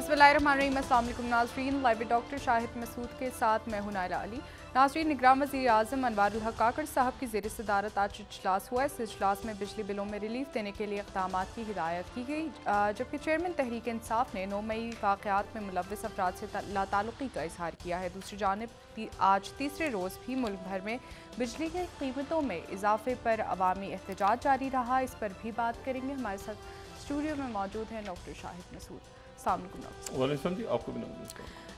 बिस्मिल्लाहिर्रहमानिर्रहीम। अस्सलाम वालेकुम नाज़रीन, लाइव डॉक्टर शाहिद मसूद के साथ मैं हूं नायला अली। नाज़रीन, निगरान वज़ीर आज़म अनवारुल हक काकड़ साहब की ज़ेर सदारत आज इजलास हुआ। इस इजलास में बिजली बिलों में रिलीफ देने के लिए इक़दाम की हिदायत की गई, जबकि चेयरमैन तहरीक इंसाफ ने 9 मई वाक़यात में मुलव्वस अफराद से लाताल्लुक़ी का इजहार किया है। दूसरी जानिब आज तीसरे रोज़ भी मुल्क भर में बिजली की कीमतों में इजाफे पर अवामी एहतजाज जारी रहा। इस पर भी बात करेंगे। हमारे साथ स्टूडियो में मौजूद हैं डॉक्टर शाहिद मसूद। वालेकुम जी, आपको भी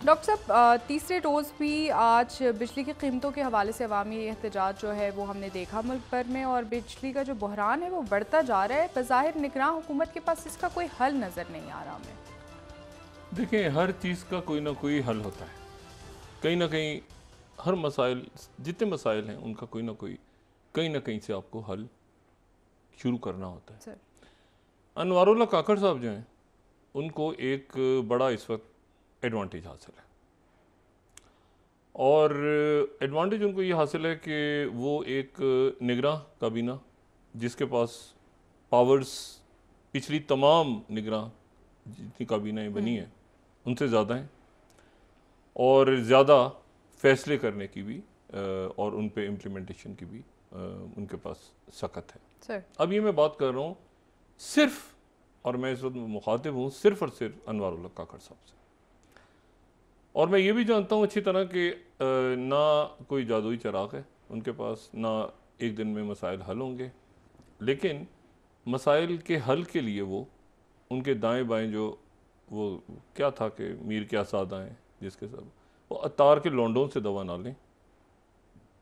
डॉक्टर साहब, तीसरे रोज़ भी आज बिजली की कीमतों के हवाले से अवामी एहतजाज जो है वो हमने देखा मुल्क भर में, और बिजली का जो बहरान है वो बढ़ता जा रहा है। बज़ाहिर निगरान हुकूमत के पास इसका कोई हल नज़र नहीं आ रहा हमें। देखें, हर चीज़ का कोई ना कोई हल होता है। कहीं ना कहीं हर मसाइल, जितने मसाइल हैं उनका कोई ना कोई कहीं ना कहीं से आपको हल शुरू करना होता है। अनवारुल हक काकड़ साहब जो हैं उनको एक बड़ा इस वक्त एडवांटेज हासिल है, और एडवांटेज उनको ये हासिल है कि वो एक निगरां काबीना जिसके पास पावर्स पिछली तमाम निगरां जितनी काबीनाएँ बनी हैं उनसे ज़्यादा हैं, और ज़्यादा फैसले करने की भी और उन पे इम्प्लीमेंटेशन की भी उनके पास सख्त है। अब ये मैं बात कर रहा हूँ सिर्फ, और मैं इस वक्त मुखातिब हूँ सिर्फ और सिर्फ अनवारुल हक काकड़ साहब से, और मैं ये भी जानता हूँ अच्छी तरह कि ना कोई जादुई चिराग है उनके पास, ना एक दिन में मसाइल हल होंगे, लेकिन मसाइल के हल के लिए वो उनके दाएं बाएं जो वो क्या था कि मीर के आसाद आएँ जिसके सब वो अतार के लौंडों से दवा ना लें,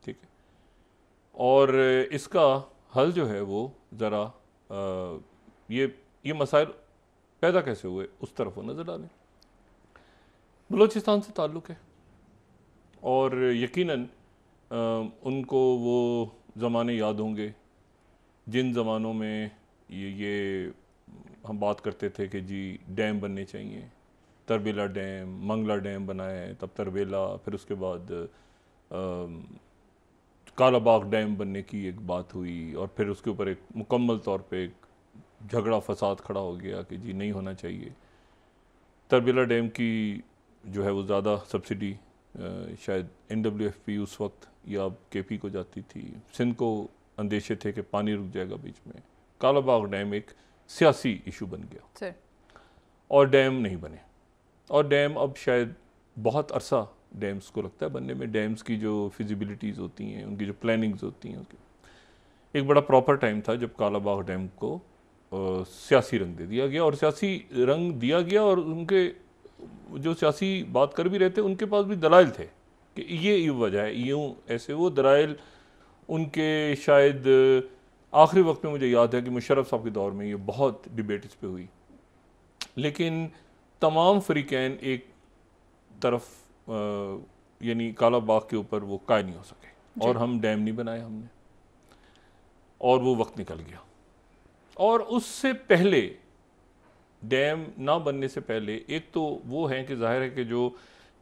ठीक है, और इसका हल जो है वो ज़रा ये मसाइल पैदा कैसे हुए उस तरफ वो नज़र डालें। बलूचिस्तान से ताल्लुक़ है, और यकीनन उनको वो ज़माने याद होंगे जिन ज़मानों में ये हम बात करते थे कि जी डैम बनने चाहिए, तरबेला डैम, मंगला डैम बनाया है, तब तरबेला, फिर उसके बाद कालाबाग डैम बनने की एक बात हुई, और फिर उसके ऊपर एक मुकम्मल तौर पे एक झगड़ा फसाद खड़ा हो गया कि जी नहीं होना चाहिए। तरबेला डैम की जो है वो ज़्यादा सब्सिडी शायद NWFP उस वक्त या KP को जाती थी, सिंध को अंदेशे थे कि पानी रुक जाएगा बीच में। कालाबाग डैम एक सियासी इशू बन गया और डैम नहीं बने, और डैम अब शायद बहुत अरसा डैम्स को लगता है बनने में। डैम्स की जो फिजिबिलिटीज़ होती हैं, उनकी जो प्लानिंग्स होती हैं, उसकी एक बड़ा प्रॉपर टाइम था जब कालाबाग डैम को सियासी रंग दे दिया गया, और सियासी रंग दिया गया, और उनके जो सियासी बात कर भी रहे थे उनके पास भी दलाइल थे कि ये वजह है, यूँ ऐसे। वो दलाइल उनके शायद आखिरी वक्त में मुझे याद है कि मुशर्रफ साहब के दौर में ये बहुत डिबेट इस पे हुई, लेकिन तमाम फरीकैन एक तरफ यानी कालाबाग के ऊपर वो कायम नहीं हो सके, और हम डैम नहीं बनाए हमने, और वो वक्त निकल गया। और उससे पहले डैम ना बनने से पहले एक तो वो है कि जाहिर है कि जो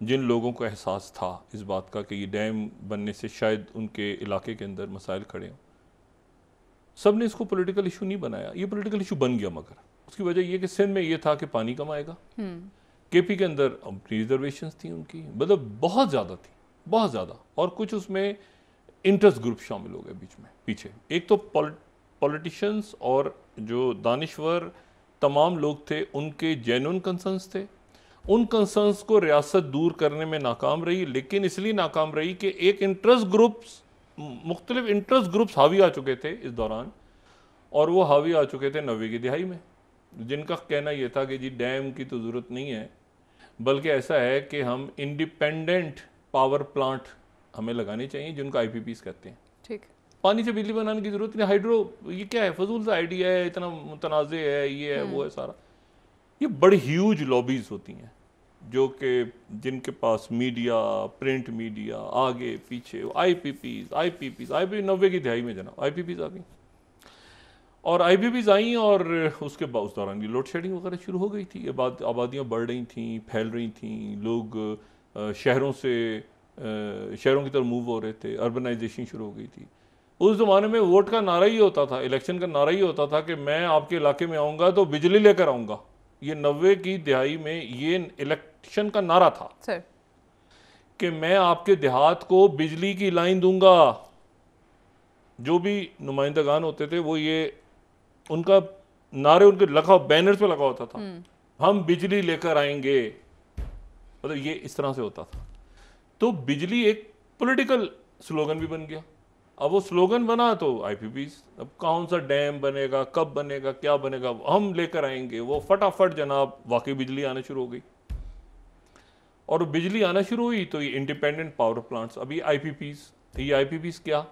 जिन लोगों को एहसास था इस बात का कि ये डैम बनने से शायद उनके इलाके के अंदर मसाइल खड़े हों, सब ने इसको पॉलिटिकल इशू नहीं बनाया। ये पॉलिटिकल इशू बन गया, मगर उसकी वजह ये कि सिंध में ये था कि पानी कम आएगा, KP के अंदर अपनी रिजर्वेशंस थी उनकी, मतलब बहुत ज़्यादा थी, बहुत ज़्यादा, और कुछ उसमें इंटरेस्ट ग्रुप शामिल हो गए बीच में पीछे। एक तो पॉलिटिशियंस और जो दानिश्वर तमाम लोग थे उनके जेन्युइन कंसर्न्स थे, उन कंसर्न्स को रियासत दूर करने में नाकाम रही, लेकिन इसलिए नाकाम रही कि एक इंटरेस्ट ग्रुप्स, मुख्तलिफ इंटरेस्ट ग्रुप्स हावी आ चुके थे इस दौरान, और वो हावी आ चुके थे 90 की दिहाई में, जिनका कहना ये था कि जी डैम की तो ज़रूरत नहीं है, बल्कि ऐसा है कि हम इंडिपेंडेंट पावर प्लांट हमें लगाने चाहिए जिनको IPPs कहते हैं। ठीक, पानी से बिजली बनाने की ज़रूरत नहीं, हाइड्रो ये क्या है, फजूल सा आइडिया है, इतना मुतनाज़े है, ये है वो है सारा। ये बड़ी ह्यूज लॉबीज़ होती हैं जो कि जिनके पास मीडिया, प्रिंट मीडिया, आगे पीछे IPPs 90 की दिहाई में जना IPPs आ गई, और IPPs आई, और उसके बाद उस दौरान की लोड शेडिंग वगैरह शुरू हो गई थी, आबादियाँ बढ़ रही थी, फैल रही थी, लोग शहरों की तरफ मूव हो रहे थे, अर्बनाइजेशन शुरू हो गई थी। उस ज़माने में वोट का नारा ही होता था, इलेक्शन का नारा ही होता था कि मैं आपके इलाके में आऊँगा तो बिजली लेकर आऊँगा, ये 90 की दिहाई में ये इलेक्शन का नारा था सर कि मैं आपके देहात को बिजली की लाइन दूंगा। जो भी नुमाइंदगान होते थे वो ये उनका नारे उनके लगा बैनर्स पे लगा होता था, हम बिजली लेकर आएंगे, मतलब ये इस तरह से होता था। तो बिजली एक पॉलिटिकल स्लोगन भी बन गया। अब वो स्लोगन बना तो आईपीपीज, अब कौन सा डैम बनेगा, कब बनेगा, क्या बनेगा, हम लेकर आएंगे। वो फटाफट जनाब वाकई बिजली आना शुरू हो गई, और बिजली आना शुरू हुई तो ये इंडिपेंडेंट पावर प्लांट्स, अभी आईपीपीज। ये आईपीपीज क्या?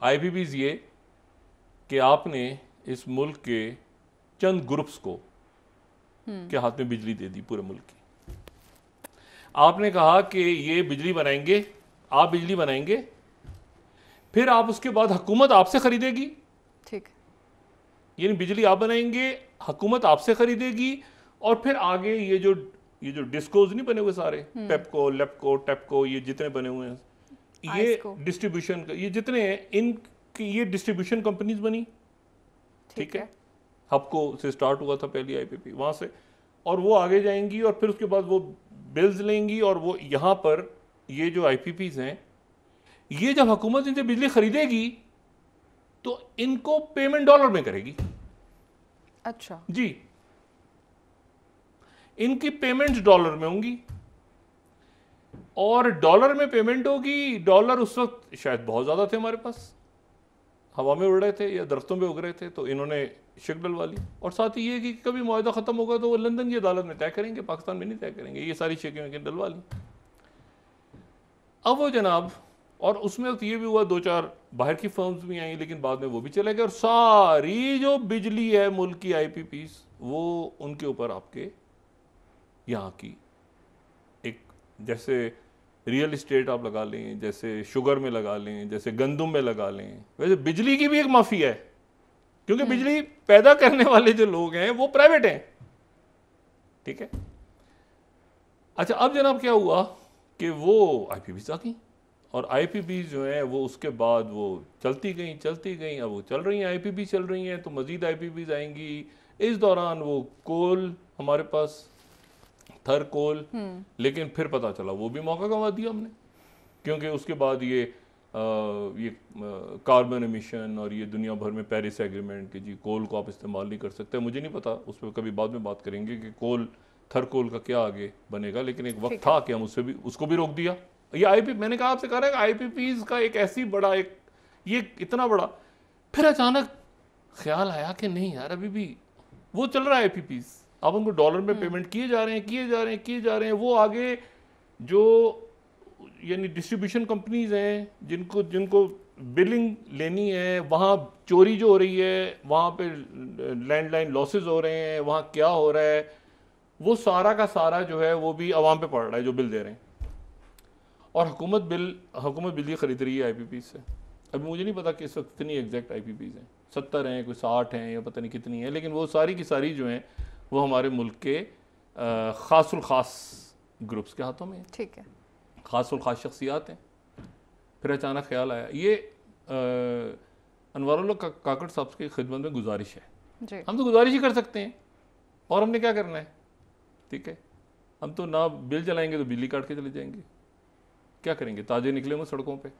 आईपीपीज ये कि आपने इस मुल्क के चंद ग्रुप्स को के हाथ में बिजली दे दी पूरे मुल्क की। आपने कहा कि ये बिजली बनाएंगे, आप बिजली बनाएंगे, फिर आप उसके बाद हुकूमत आपसे खरीदेगी। ठीक, यानी बिजली आप बनाएंगे, हुकूमत आपसे खरीदेगी, और फिर आगे ये जो डिस्कोज नहीं बने हुए सारे, पेपको, लेपको, टेपको, ये जितने बने हुए हैं, ये डिस्ट्रीब्यूशन, ये जितने हैं, इनकी ये डिस्ट्रीब्यूशन कंपनीज बनी। ठीक है, हबको से स्टार्ट हुआ था पहली आईपीपी, वहां से, और वो आगे जाएंगी, और फिर उसके बाद वो बिल्स लेंगी, और वो यहाँ पर ये जो आईपीपीज हैं, ये जब हुकूमत इनसे बिजली खरीदेगी तो इनको पेमेंट डॉलर में करेगी। अच्छा जी, इनकी पेमेंट्स डॉलर में होंगी, और डॉलर में पेमेंट होगी। डॉलर उस वक्त शायद बहुत ज्यादा थे हमारे पास, हवा में उड़ रहे थे या दरख्तों पे उग रहे थे, तो इन्होंने शिक डलवा ली। और साथ ही ये कि कभी मुआहदा खत्म होगा तो वो लंदन की अदालत में तय करेंगे, पाकिस्तान में नहीं तय करेंगे। ये सारी शिकें डलवा ली। अब वो जनाब, और उसमें तो ये भी हुआ, 2-4 बाहर की फर्म्स भी आई, लेकिन बाद में वो भी चले गए, और सारी जो बिजली है मुल्क की आईपीपीज, वो उनके ऊपर आपके यहाँ की एक, जैसे रियल इस्टेट आप लगा लें, जैसे शुगर में लगा लें, जैसे गंदम में लगा लें, वैसे बिजली की भी एक माफिया है, क्योंकि बिजली पैदा करने वाले जो लोग हैं वो प्राइवेट हैं। ठीक है, अच्छा, अब जनाब क्या हुआ कि वो आईपीपीज आ गई, और आईपीपीज जो है वो उसके बाद वो चलती गई, अब वो चल रही हैं, आईपीपी चल रही हैं, तो मजीद आईपीपीज आएंगी। इस दौरान वो कोल हमारे पास, थर कोल, लेकिन फिर पता चला वो भी मौका गंवा दिया हमने, क्योंकि उसके बाद ये कार्बन एमिशन और ये दुनिया भर में पेरिस एग्रीमेंट कि जी कोल को आप इस्तेमाल नहीं कर सकते। मुझे नहीं पता, उस पर कभी बाद में बात करेंगे कि कोल, थर कोल का क्या आगे बनेगा, लेकिन एक वक्त था कि हम उसको भी रोक दिया। ये आईपी, मैंने कहा आपसे, कहा रहा है आईपीपीज का एक ऐसी बड़ा, एक ये इतना बड़ा, फिर अचानक ख्याल आया कि नहीं यार, अभी भी वो चल रहा है आईपीपीज, आप उनको डॉलर में पेमेंट किए जा रहे हैं। वो आगे जो यानी डिस्ट्रीब्यूशन कंपनीज हैं, जिनको बिलिंग लेनी है, वहाँ चोरी जो हो रही है, वहाँ पे लैंडलाइन लॉसेस हो रहे हैं, वहाँ क्या हो रहा है, वो सारा का सारा जो है वो भी आवाम पे पड़ रहा है जो बिल दे रहे हैं। और हुकूमत बिजली खरीद रही है आईपीपी से। अभी मुझे नहीं पता कि इस वक्त कितनी एग्जैक्ट आईपीपीज हैं, 70 हैं, कोई 60 हैं, या पता नहीं कितनी है, लेकिन वो सारी की सारी जो हैं वो हमारे मुल्क के खासुल खास ग्रुप्स के हाथों में है। ठीक है, खासुल खास शख्सियात हैं। फिर अचानक ख्याल आया, ये अनवारुल्लाह काकड़ साहब की खिदमत में गुजारिश है जी। हम तो गुजारिश ही कर सकते हैं, और हमने क्या करना है? ठीक है, हम तो ना बिल चलाएंगे तो बिजली काट के चले जाएंगे, क्या करेंगे? ताजे निकले होंगे सड़कों पे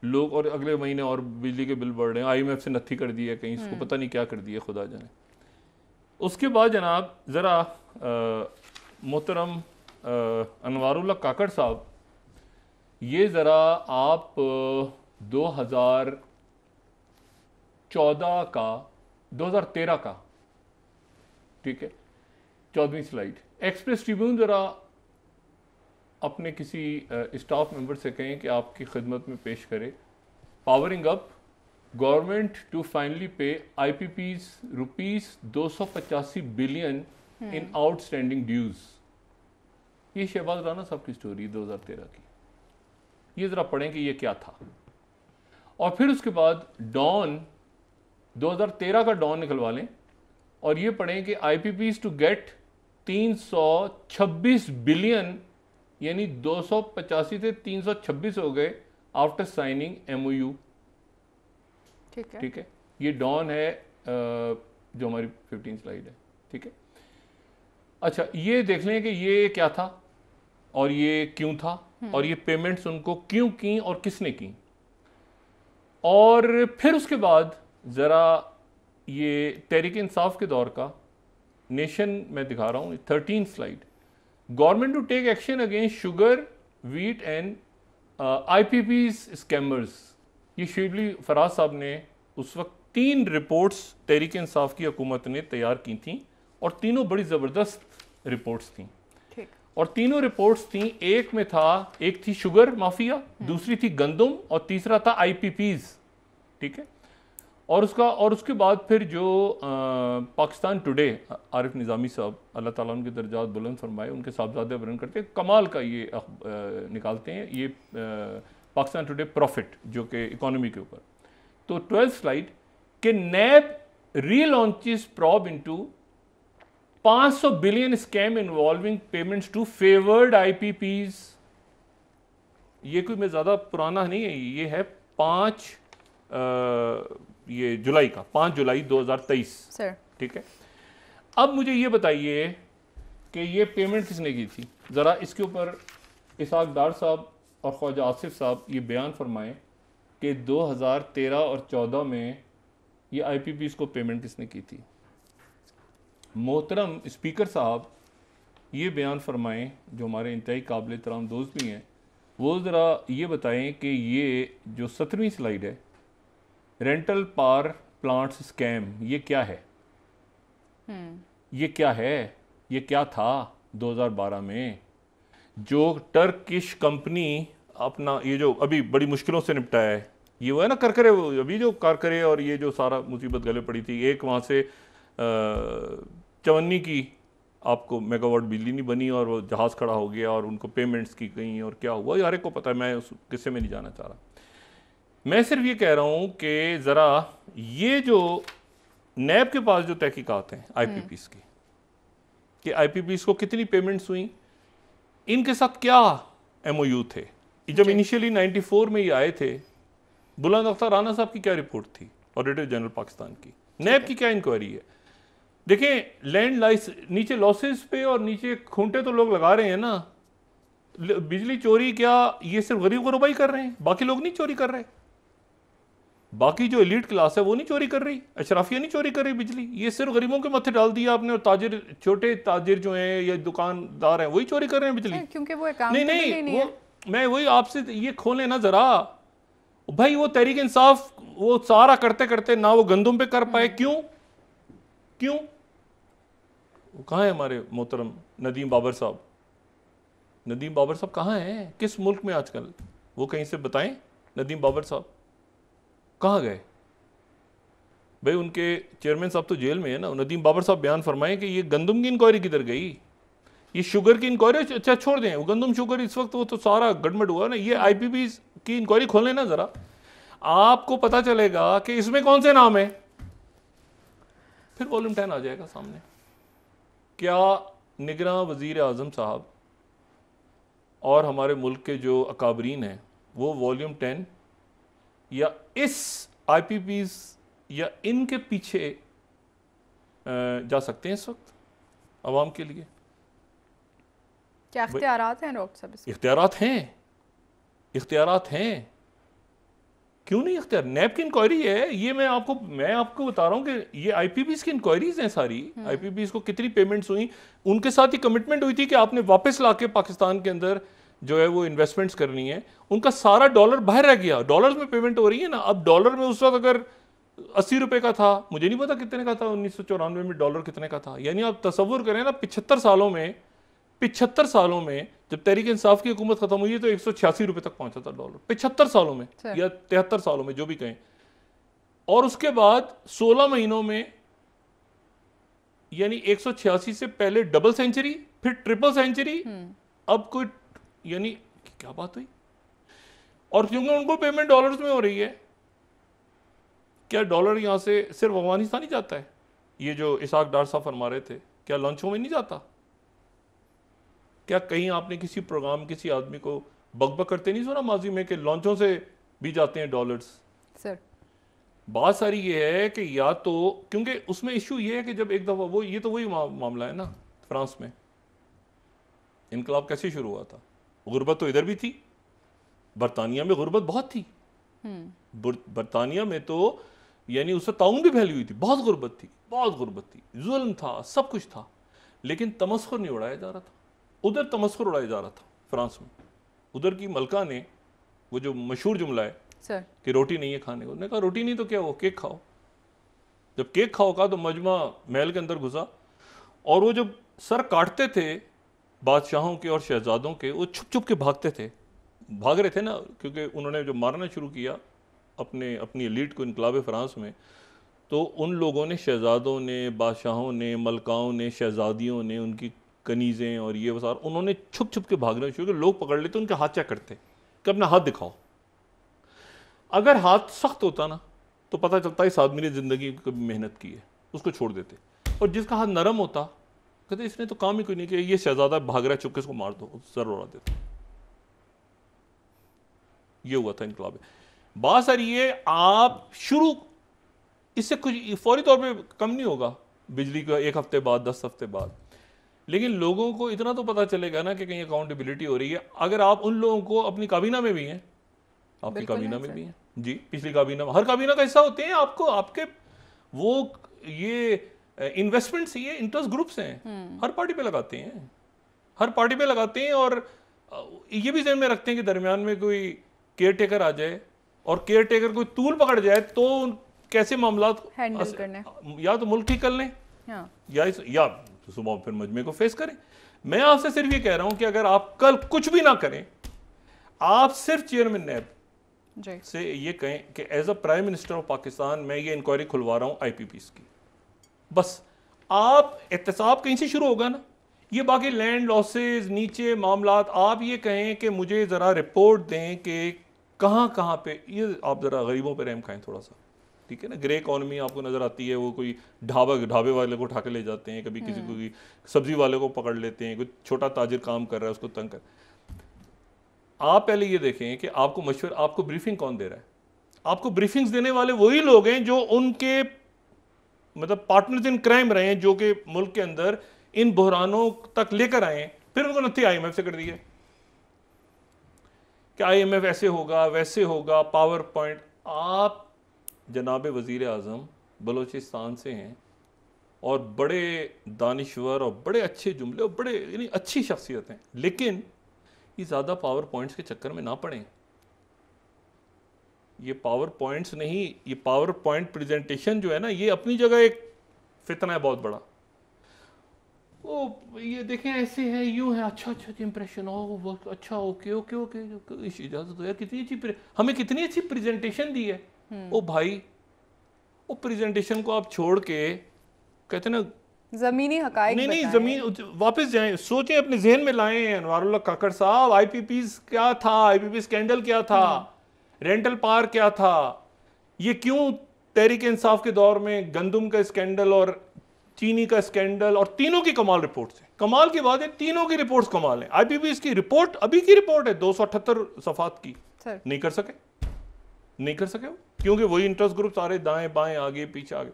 लोग, और अगले महीने और बिजली के बिल बढ़ रहे हैं, आईएमएफ से नत्थी कर दी है कहीं, इसको पता नहीं क्या कर दिया, खुदा जाने। उसके बाद जनाब ज़रा मोहतरम अनवारुल्लाह काकड़ साहब, ये ज़रा आप 2013 का, ठीक है, 14वीं स्लाइड, एक्सप्रेस ट्रिब्यून, ज़रा अपने किसी स्टाफ मेंबर से कहें कि आपकी खिदमत में पेश करे। Powering up government to finally pay IPPs ₹285 billion in outstanding dues. ये शहबाज राना साहब की स्टोरी 2013 की, ये ज़रा पढ़ें कि ये क्या था। और फिर उसके बाद डॉन, 2013 का डॉन निकलवा लें, और ये पढ़ें कि आईपीपीज टू गेट 326 बिलियन, यानी 285 से 326 हो गए आफ्टर साइनिंग एमओयू। ठीक है, ये डॉन है जो हमारी 15 स्लाइड है। ठीक है, अच्छा, ये देख लें कि ये क्या था और ये क्यों था और ये पेमेंट्स उनको क्यों की और किसने की। और फिर उसके बाद ज़रा ये तहरीक इंसाफ के दौर का नेशन मैं दिखा रहा हूँ, 13 slide. Government to take action against sugar, wheat and IPPs scammers. ये शिबली फराज साहब ने उस वक्त 3 रिपोर्ट्स तहरीक इंसाफ की हुकूमत ने तैयार की थी और तीनों बड़ी ज़बरदस्त रिपोर्ट्स थी। ठीक। और तीनों रिपोर्ट्स थी, एक में था, एक थी शुगर माफिया, दूसरी थी गंदम और तीसरा था IPPs। ठीक है। और उसके बाद फिर जो पाकिस्तान टुडे, आरिफ निज़ामी साहब अल्लाह ताला उनके दर्जात बुलंद फरमाए, उनके साहबजादे वरन करते हैं, कमाल का ये निकालते हैं ये पाकिस्तान टुडे प्रॉफिट जो कि इकोनॉमी के ऊपर। तो 12 स्लाइड के NAB relaunches probe into 500 billion scam involving payments to favoured IPPs। ये कोई मैं ज़्यादा पुराना नहीं है, ये है 5 ये जुलाई का, 5 जुलाई 2023। सर ठीक है। अब मुझे ये बताइए कि ये पेमेंट किसने की थी। ज़रा इसके ऊपर इसहाक डार साहब और ख्वाजा आसिफ साहब ये बयान फरमाएं कि 2013 और 14 में ये IPPs को पेमेंट किसने की थी। मोहतरम स्पीकर साहब ये बयान फरमाएं, जो हमारे इंतहाई काबिल एहतराम दोस्त भी हैं, वो ज़रा ये बताएं कि ये जो 17वीं स्लाइड है, रेंटल पावर प्लांट्स स्कैम, ये क्या है? ये क्या है? ये क्या था 2012 में? जो टर्किश कंपनी अपना ये जो अभी बड़ी मुश्किलों से निपटा है, ये वो है ना करकरे, अभी जो करकरे और ये जो सारा मुसीबत गले पड़ी थी, एक वहाँ से 54 की आपको मेगावाट बिजली नहीं बनी और वो जहाज़ खड़ा हो गया और उनको पेमेंट्स की गई और क्या हुआ यार को पता है, मैं उस किस्से में नहीं जाना चाह रहा। मैं सिर्फ ये कह रहा हूँ कि ज़रा ये जो नैब के पास जो तहकीकात हैं IPPs की, कि IPPs को कितनी पेमेंट्स हुई, इनके साथ क्या MOU थे। जब इनिशियली 94 में ये आए थे, बुलंद अख्तर राना साहब की क्या रिपोर्ट थी, ऑडिटर जनरल पाकिस्तान की, नैब की क्या इंक्वायरी है। देखें लैंड लाइस नीचे लॉसेस पे और नीचे खूंटे तो लोग लगा रहे हैं ना, बिजली चोरी क्या ये सिर्फ गरीब गुरबाई कर रहे हैं, बाकी लोग नहीं चोरी कर रहे, बाकी जो एलीट क्लास है वो नहीं चोरी कर रही, अशराफिया नहीं चोरी कर रही बिजली, ये सिर्फ गरीबों के मत्थे डाल दिया आपने और ताजिर, छोटे ताजिर जो हैं या दुकानदार हैं वही चोरी कर रहे हैं बिजली, क्योंकि वो नहीं वो मैं वही आपसे ये खोलें ना जरा भाई। वो तहरीक इंसाफ वो सारा करते करते ना वो गंदम पे कर पाए, क्यों कहाँ है हमारे मोहतरम नदीम बाबर साहब? नदीम बाबर साहब कहाँ हैं, किस मुल्क में आजकल, वो कहीं से बताएं। नदीम बाबर साहब कहाँ गए भाई? उनके चेयरमैन साहब तो जेल में है ना। नदीम बाबर साहब बयान फरमाएं कि ये गंदम की इंक्वायरी किधर गई, ये शुगर की इंक्वायरी अच्छा छोड़ दें, वो गंदम शुगर इस वक्त वो तो सारा गड़बड़ हुआ ना, ये IPPs की इंक्वायरी खोलें ना जरा, आपको पता चलेगा कि इसमें कौन से नाम है, फिर वॉल्यूम 10 आ जाएगा सामने। क्या निगरान वजीर आजम साहब और हमारे मुल्क के जो अकाबरीन हैं वो वॉल्यूम 10 या इस IPPs या इनके पीछे जा सकते हैं इस वक्त अवाम के लिए? क्या इख्तियारात हैं डॉक्टर साहब? इख्तियारात हैं, क्यों नहीं इख्तियार? नैब की इंक्वायरी है ये, मैं आपको बता रहा हूँ कि ये IPPs की इंक्वायरीज हैं सारी। IPPs को कितनी पेमेंट्स हुई, उनके साथ ही कमिटमेंट हुई थी कि आपने वापस लाके पाकिस्तान के अंदर जो है वो इन्वेस्टमेंट्स करनी है। उनका सारा डॉलर बाहर रह गया, डॉलर्स में पेमेंट हो रही है ना। अब डॉलर में उस वक्त अगर 80 रुपए का था, मुझे नहीं पता कितने का था 1994 में डॉलर कितने का था, यानी आप तसव्वुर करें ना 75 सालों में जब तहरीक इंसाफ की हुकूमत खत्म हुई है तो 186 रुपए तक पहुंचा था डॉलर, 75 सालों में या 73 सालों में जो भी कहें। और उसके बाद 16 महीनों में यानी 186 से पहले डबल सेंचुरी, फिर ट्रिपल सेंचुरी, अब कोई यानी क्या बात हुई। और क्योंकि उनको पेमेंट डॉलर्स में हो रही है, क्या डॉलर यहां से सिर्फ अफगानिस्तान ही जाता है? ये जो इसहाक डार साहब फरमा रहे थे, क्या लॉन्चों में नहीं जाता? क्या कहीं आपने किसी प्रोग्राम किसी आदमी को बकबक करते नहीं सुना माजी में कि लॉन्चों से भी जाते हैं डॉलर्स? सर बात सारी ये है कि या तो क्योंकि उसमें इशू ये है कि जब एक दफ़ा वो ये तो वही मामला है ना, फ्रांस में इनकलाब कैसे शुरू हुआ था? गुर्बत तो इधर भी थी, बरतानिया में गुर्बत बहुत थी। बरतानिया में तो यानी उससे ताउन भी फैली हुई थी, बहुत गुर्बत थी, बहुत गुर्बत थी, जुल्म था, सब कुछ था, लेकिन तमस्खुर नहीं उड़ाया जा रहा था। उधर तमस्खुर उड़ाया जा रहा था फ्रांस में। उधर की मलका ने वो जो मशहूर जुमला है सर कि रोटी नहीं है खाने को, उन्होंने कहा रोटी नहीं तो क्या हो, केक खाओ। जब केक खाओ का तो मजमा महल के अंदर घुसा, और वो जब सर काटते थे बादशाहों के और शहजादों के, वो छुप छुप के भागते थे, भाग रहे थे ना, क्योंकि उन्होंने जो मारना शुरू किया अपनी एलीट को इनकलाब फ्रांस में, तो उन लोगों ने, शहजादों ने, बादशाहों ने, मलकाओं ने, शहजादियों ने, उनकी कनीज़ें और ये वसार, उन्होंने छुप छुप के भागना शुरू किया। लोग पकड़ लेते, उनके हाथ चेक करते कि अपना हाथ दिखाओ। अगर हाथ सख्त होता ना तो पता चलता इस आदमी ने ज़िंदगी कभी मेहनत की है, उसको छोड़ देते। और जिसका हाथ नरम होता, कहते इसने तो काम ही कोई नहीं किया, ये शहजादा भाग रहा है, चुपके इसको मार दो, सर उड़ा देते। ये हुआ था इनकलाब। बात सर ये, आप शुरू इससे कुछ फौरी तौर पे कम नहीं होगा बिजली का, 1 हफ्ते बाद, 10 हफ्ते बाद, लेकिन लोगों को इतना तो पता चलेगा ना कि कहीं अकाउंटेबिलिटी हो रही है। अगर आप उन लोगों को, अपनी काबीना में भी हैं, आपकी काबीना में भी हैं जी, पिछली काबीना में, हर काबीना का हिस्सा होते हैं आपको, आपके वो ये इन्वेस्टमेंट्स, ये इंटरेस्ट ग्रुप्स हैं, हर पार्टी पे लगाते हैं, हर पार्टी पे लगाते हैं। और ये भी ध्यान में रखते हैं कि दरमियान में कोई केयर टेकर आ जाए और केयर टेकर कोई तूल पकड़ जाए तो कैसे मामला हैंडल करने, या तो मुल्क ठीक कर लें, हाँ। या सुबह फिर मजमे को फेस करें। मैं आपसे सिर्फ ये कह रहा हूं कि अगर आप कल कुछ भी ना करें, आप सिर्फ चेयरमैन नैब से ये कहें कि as a prime minister of Pakistan मैं ये इंक्वायरी खुलवा रहा हूं आईपीपीस की, बस आप एहतसाब कहीं से शुरू होगा ना। ये बाकी लैंड लॉसेज, नीचे मामलात, आप ये कहें कि मुझे ज़रा रिपोर्ट दें कि कहाँ कहाँ पे, ये आप ज़रा गरीबों पे रहम खाएं थोड़ा सा, ठीक है ना। ग्रे इकॉनमी आपको नज़र आती है, वो कोई ढाबे वाले को उठा के ले जाते हैं, कभी किसी को सब्जी वाले को पकड़ लेते हैं, कोई छोटा ताजिर काम कर रहा है उसको तंग कर। आप पहले ये देखें कि आपको मशवरा, आपको ब्रीफिंग कौन दे रहा है। आपको ब्रीफिंग्स देने वाले वही लोग हैं जो उनके मतलब पार्टनर्स इन क्राइम रहे हैं, जो कि मुल्क के अंदर इन बहरानों तक लेकर आए हैं, फिर उनको नत्थी IMF से कर दिया कि IMF ऐसे होगा वैसे होगा, पावर पॉइंट। आप जनाब वज़ीर आज़म बलूचिस्तान से हैं और बड़े दानिश्वर और बड़े अच्छे जुमले और बड़े यानी अच्छी शख्सियत हैं, लेकिन ये ज़्यादा पावर पॉइंट्स के चक्कर में ना पड़ें। ये पावर पॉइंट्स नहीं, ये पावर पॉइंट प्रेजेंटेशन जो है ना, ये अपनी जगह एक फितना है बहुत बड़ा। वो ये देखें ऐसे है, यूं है, अच्छा इंप्रेशन, वो अच्छा, ओके ओके ओके, इजाज़त दो यार, कितनी अच्छी, हमें कितनी अच्छी प्रेजेंटेशन दी है। ओ भाई, वो प्रेजेंटेशन को आप छोड़ के कहते ना जमीनी हकाइक नहीं जमीन वापस जाएं, सोचें, अपने जहन में लाएं। अनवारुल्लाह काकड़ साहब, IPPs क्या था, IPP स्कैंडल क्या था, रेंटल पार्क क्या था, ये क्यों तहरीक इंसाफ के दौर में गंदम का स्कैंडल और चीनी का स्कैंडल, और तीनों की कमाल रिपोर्ट्स हैं। कमाल की बात है, तीनों की रिपोर्ट्स कमाल है। IPPs की रिपोर्ट अभी की रिपोर्ट है 278 सफात की, नहीं कर सके वो, क्योंकि वही इंटरेस्ट ग्रुप सारे दाएं बाएं आगे पीछे आगे।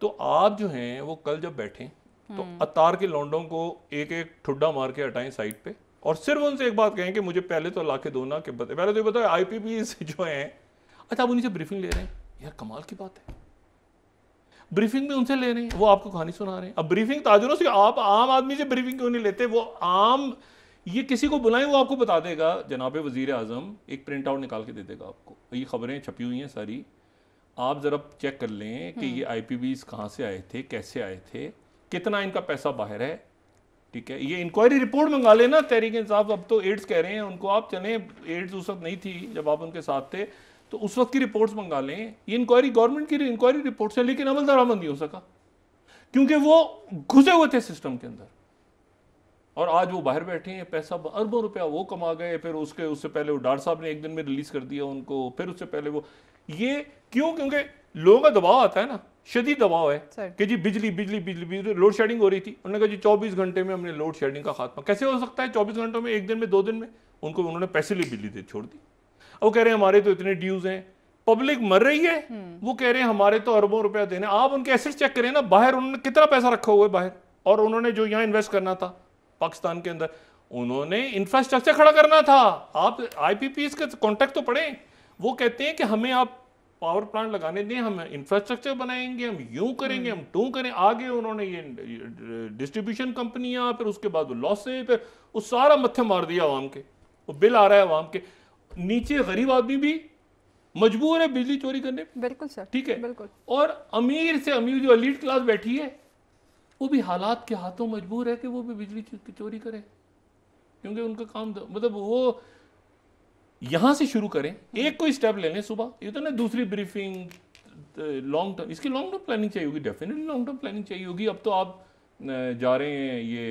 तो आप जो हैं वो कल जब बैठें तो अतार के लौंडों को एक एक ठुड्डा मार के हटाएं साइड पे, और सिर्फ उनसे एक बात कहें कि मुझे पहले तो ला के दो ना, कि पहले तो ये बताओ IPPs जो हैं, अच्छा आप उन्हीं से ब्रीफिंग ले रहे हैं, यार कमाल की बात है। ब्रीफिंग भी उनसे ले रहे हैं, वो आपको कहानी सुना रहे हैं। अब ब्रीफिंग ताजुरों से, आप आम आदमी से ब्रीफिंग क्यों नहीं लेते? वो आम, ये किसी को बुलाएं, वो आपको बता देगा, जनाब वज़ीर आज़म एक प्रिंट आउट निकाल के दे देगा आपको, ये खबरें छपी हुई हैं सारी, आप ज़रा चेक कर लें कि ये IPPs कहाँ से आए थे, कैसे आए थे, कितना इनका पैसा बाहर है, ठीक है। ये इंक्वायरी रिपोर्ट मंगा लेना तहरीक इंसाफ, अब तो एड्स कह रहे हैं उनको, आप चलें, एड्स उस वक्त नहीं थी जब आप उनके साथ थे, तो उस वक्त की रिपोर्ट्स मंगा लें। ये इंक्वायरी गवर्नमेंट की इंक्वायरी रिपोर्ट्स है, लेकिन अमल दरामद नहीं हो सका क्योंकि वो घुसे हुए थे सिस्टम के अंदर, और आज वो बाहर बैठे हैं, पैसा अरबों रुपया वो कमा गए। फिर उससे पहले वो डार साहब ने एक दिन में रिलीज कर दिया उनको, फिर उससे पहले वो, ये क्यों? क्योंकि लोगों का दबाव आता है ना, शदीद दबाव है कि जी बिजली लोड शेडिंग हो रही थी, उन्होंने कहा जी 24 घंटे में हमने लोड शेडिंग का खात्मा। कैसे हो सकता है 24 घंटों में, एक दिन में, 2 दिन में? उन्होंने पैसे लिए बिजली दे छोड़ दी। वो कह रहे हैं हमारे तो इतने ड्यूज हैं, पब्लिक मर रही है, वो कह रहे हैं हमारे तो अरबों रुपया देने। आप उनके एसेट्स चेक करें ना, बाहर उन्होंने कितना पैसा रखा हुआ है बाहर, और उन्होंने जो यहाँ इन्वेस्ट करना था पाकिस्तान के अंदर, उन्होंने इंफ्रास्ट्रक्चर खड़ा करना था। आप आईपीपीएस के कॉन्ट्रैक्ट तो पढ़ें, वो कहते हैं कि हमें आप पावर प्लांट लगाने दें, हम इंफ्रास्ट्रक्चर बनाएंगे, हम यूं करेंगे, हम टू करें। आगे उन्होंने ये डिस्ट्रीब्यूशन कंपनियां, फिर उसके बाद वो लॉसेज, फिर वो सारा मत्थे मार दिया आवाम के। वो बिल आ रहा है आवाम के नीचे, गरीब आदमी भी मजबूर है बिजली चोरी करने। बिल्कुल सर, ठीक है, बिल्कुल। और अमीर से अमीर जो एलीट क्लास बैठी है वो भी हालात के हाथों मजबूर है कि वो भी बिजली चोरी करे, क्योंकि उनका काम मतलब वो यहां से शुरू करें, एक कोई स्टेप ले लें सुबह, ये तो ना दूसरी ब्रीफिंग, लॉन्ग टर्म, इसकी लॉन्ग टर्म प्लानिंग चाहिए होगी, डेफिनेटली लॉन्ग टर्म प्लानिंग चाहिए होगी। अब तो आप जा रहे हैं ये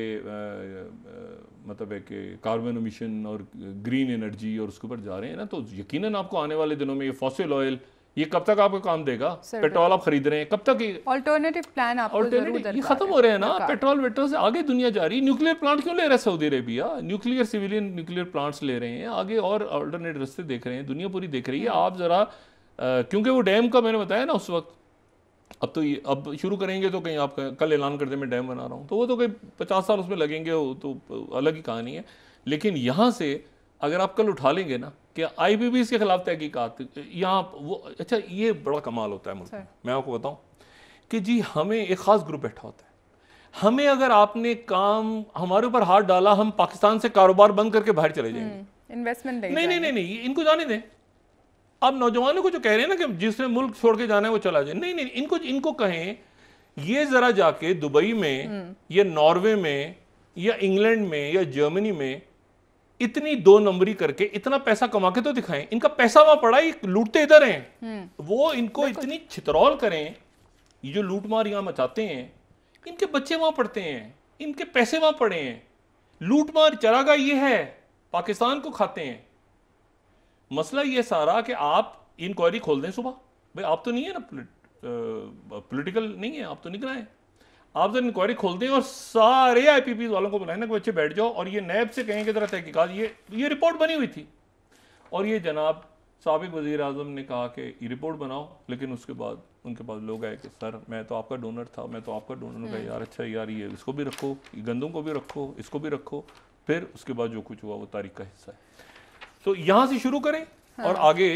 मतलब है कि कार्बन एमिशन और ग्रीन एनर्जी और उसके ऊपर जा रहे हैं ना, तो यकीनन आपको आने वाले दिनों में ये फॉसिल ऑयल ये कब तक आपको काम देगा? पेट्रोल आप खरीद रहे हैं, कब तक? ऑल्टरनेटिव प्लान आपको जरूर ये खत्म हो रहे हैं ना, पेट्रोल वेट्रोल से आगे दुनिया जा रही है। न्यूक्लियर प्लांट क्यों ले रहा है Saudi Arabia? Nuclear civilian nuclear plants ले रहे हैं आगे, और ऑल्टरनेट रास्ते देख रहे हैं, दुनिया पूरी देख रही है। आप जरा क्योंकि वो डैम का मैंने बताया ना उस वक्त, अब तो ये अब शुरू करेंगे तो कहीं आप कल ऐलान कर दे मैं डैम बना रहा हूँ, तो वो तो कहीं 50 साल उसमें लगेंगे, वो तो अलग ही कहानी है। लेकिन यहाँ से अगर आप कल उठा लेंगे ना कि आईपीपीएस के खिलाफ तहकीकात यहाँ वो, अच्छा ये बड़ा कमाल होता है मुल्क में। मैं आपको बताऊं कि जी हमें एक खास ग्रुप बैठा होता है, हमें अगर आपने काम हमारे ऊपर हाथ डाला, हम पाकिस्तान से कारोबार बंद करके बाहर चले जाएंगे, इन्वेस्टमेंट नहीं, इनको जाने दें। आप नौजवानों को जो कह रहे हैं ना कि जिसने मुल्क छोड़ के जाना है वो चला जाए, नहीं, इनको कहें ये जरा जाके दुबई में या नॉर्वे में या इंग्लैंड में या जर्मनी में इतनी 2 नंबरी करके इतना पैसा कमा के तो दिखाएं। इनका पैसा वहां पड़ा है, लूटते इधर हैं। वो इनको इतनी छितरौल करें, ये जो लूट मार यहां मचाते हैं, इनके बच्चे वहां पढ़ते हैं, इनके पैसे वहां पड़े हैं। लूट मार चरागा ये है, पाकिस्तान को खाते हैं। मसला ये सारा कि आप इंक्वायरी खोल दें सुबह, भाई आप तो नहीं है ना पॉलिटिकल नहीं है, आप तो नहीं कराएं, आप जरा इंक्वायरी खोल दें और सारे आईपीपीएस वालों को बुलाएं ना कि बच्चे बैठ जाओ और ये नैब से कहें कि जरा तहकीकात, ये रिपोर्ट बनी हुई थी और ये जनाब साबिक वजीर आजम ने कहा कि ये रिपोर्ट बनाओ, लेकिन उसके बाद उनके पास लोग आए कि सर मैं तो आपका डोनर था, मैं तो आपका डोनर का, यार अच्छा यार ये इसको भी रखो, ये गंदों को भी रखो, इसको भी रखो। फिर उसके बाद जो कुछ हुआ वो तारीख का हिस्सा है। तो यहाँ से शुरू करें और आगे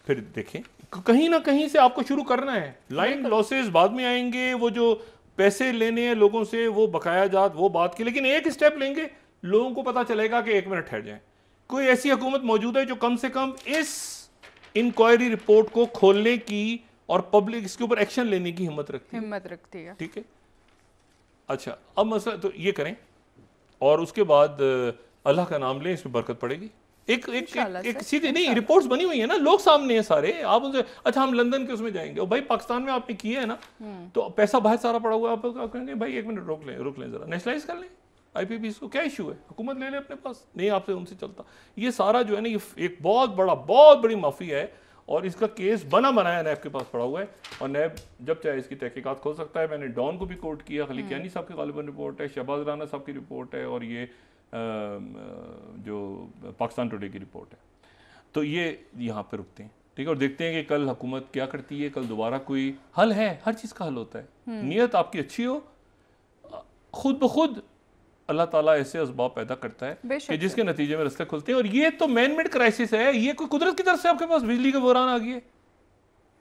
फिर देखें, कहीं ना कहीं से आपको शुरू करना है। लाइन लॉसेस बाद में आएंगे, वो जो पैसे लेने हैं लोगों से वो बकाया जात वो बात की, लेकिन एक स्टेप लेंगे लोगों को पता चलेगा कि 1 मिनट ठहर जाए, कोई ऐसी हुकूमत मौजूद है जो कम से कम इस इंक्वायरी रिपोर्ट को खोलने की और पब्लिक इसके ऊपर एक्शन लेने की हिम्मत रखती है। ठीक है, अच्छा अब मसला तो ये करें और उसके बाद अल्लाह का नाम लें, इसमें बरकत पड़ेगी। एक सीधे नहीं, रिपोर्ट्स बनी हुई है ना, लोग सामने हैं सारे, आप उनसे अच्छा हम लंदन के उसमें जाएंगे, और भाई पाकिस्तान में आपने किए है ना, तो पैसा बाहर सारा पड़ा हुआ है, आप कहेंगे भाई 1 मिनट रोक लें जरा, नेशनलाइज कर लें आईपीपीएस को, क्या इशू है, हुकूमत ले ले अपने पास, नहीं आपसे उनसे चलता। ये सारा जो है ना, ये एक बहुत बड़ी माफी है और इसका केस बनाया नैब के पास पड़ा हुआ है और नैब जब चाहे इसकी तहकीकात खोल सकता है। मैंने डॉन को भी कोर्ट किया, खली कियानी साहब की गालिबन रिपोर्ट है, शहबाज राना साहब की रिपोर्ट है और ये जो पाकिस्तान टुडे की रिपोर्ट है। तो ये यहाँ पे रुकते हैं, ठीक है, और देखते हैं कि कल हुकूमत क्या करती है, कल दोबारा कोई हल है, हर चीज़ का हल होता है। नीयत आपकी अच्छी हो, खुद ब खुद अल्लाह ताला ऐसे असबाब पैदा करता है कि जिसके नतीजे में रास्ते खुलते हैं। और ये तो मैन मेड क्राइसिस है, ये कोई कुदरत की तरफ से आपके पास बिजली का बहरान आ गई है।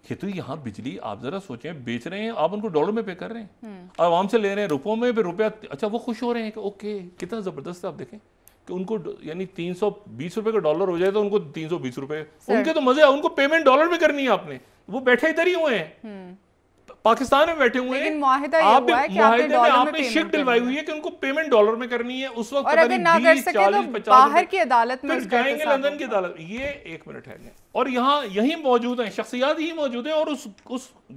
ये तो यहाँ बिजली आप जरा सोचें, बेच रहे हैं आप उनको डॉलर में पे कर रहे हैं, आवाम से ले रहे हैं रुपयों में, फिर रुपया, अच्छा वो खुश हो रहे हैं कि ओके कितना ज़बरदस्त है। आप देखें कि उनको यानी 320 रुपए का डॉलर हो जाए तो उनको 320 रुपए, उनके तो मजे, उनको पेमेंट डॉलर में करनी है आपने, वो बैठे इधर ही हुए हैं पाकिस्तान में बैठे हुए हैं, आपने शिप दिलवाई हुई है कि उनको पेमेंट डॉलर में करनी है। उस वक्त अगर ना कर सके तो बाहर की अदालत में जाएंगे, लंदन की अदालत। ये 1 मिनट है और यहाँ यही मौजूद है, शख्सियात ही मौजूद है और उस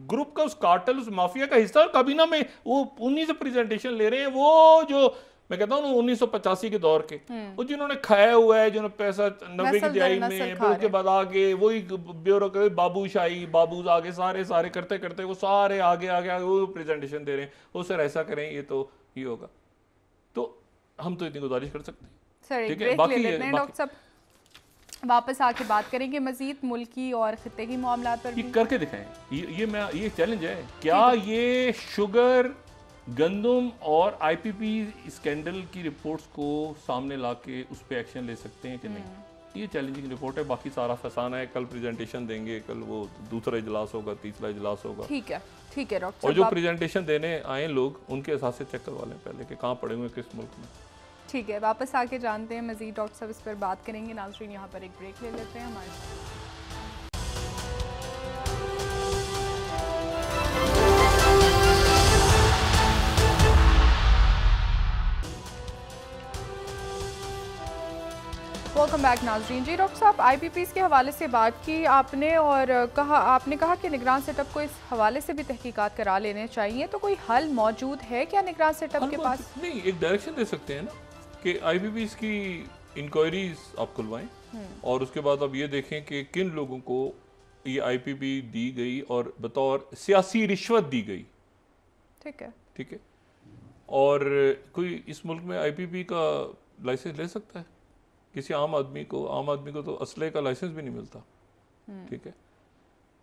ग्रुप का, उस कार्टेल, उस माफिया का हिस्सा काबीना में वो उन्हीं से प्रेजेंटेशन ले रहे हैं। वो जो मैं कहता हूँ 1985 के दौर के, वो जिन्होंने खाया हुआ है, जिन्होंने पैसा 90 की दिहाई में, फिर उसके बाद आगे वही ब्यूरो बाबूशाही बाबूज आगे सारे करते करते वो सारे आगे वो प्रेजेंटेशन दे रहे हैं, वो सर ऐसा करें ये तो ये होगा। तो हम तो इतनी गुजारिश कर सकते हैं, ठीक है। बाकी डॉक्टर साहब वापस आके बात करेंगे मजीद मुल्की और खित्ते की मामलात पर भी। करके दिखाएं, ये चैलेंज है। क्या ये शुगर गंदम और आईपीपी स्कैंडल की रिपोर्ट्स को सामने ला के उस पर एक्शन ले सकते हैं कि नहीं, ये चैलेंजिंग रिपोर्ट है। बाकी सारा फसाना है, कल प्रेजेंटेशन देंगे, कल वो दूसरा इजलास होगा, तीसरा इजलास होगा। ठीक है डॉक्टर। और जो प्रेजेंटेशन देने आए लोग उनके एहसास से चेक करवा लें पहले कि कहाँ पड़े हुए किस मुल्क में। ठीक है, वापस आके जानते हैं मजीद डॉक्टर साहब इस पर बात करेंगे। नाज़रीन यहाँ पर एक ब्रेक ले लेते हैं हमारे। वेलकम बैक नाज़रीन। जी डॉक्टर साहब, आईपीपीज़ के हवाले से बात की आपने और आपने कहा कि निगरान सेटअप को इस हवाले से भी तहकीकात करा लेने चाहिए, तो कोई हल मौजूद है क्या निगरान सेटअप के पास? नहीं, एक डायरेक्शन दे सकते हैं ना कि आईपीपीज़ की इंक्वायरीज आप खुलवाएं और उसके बाद आप ये देखें कि किन लोगों को ये आईपीपी दी गई और बतौर सियासी रिश्वत दी गई। ठीक है। और कोई इस मुल्क में आईपीपी का लाइसेंस ले सकता है? किसी आम आदमी को तो असले का लाइसेंस भी नहीं मिलता। ठीक है,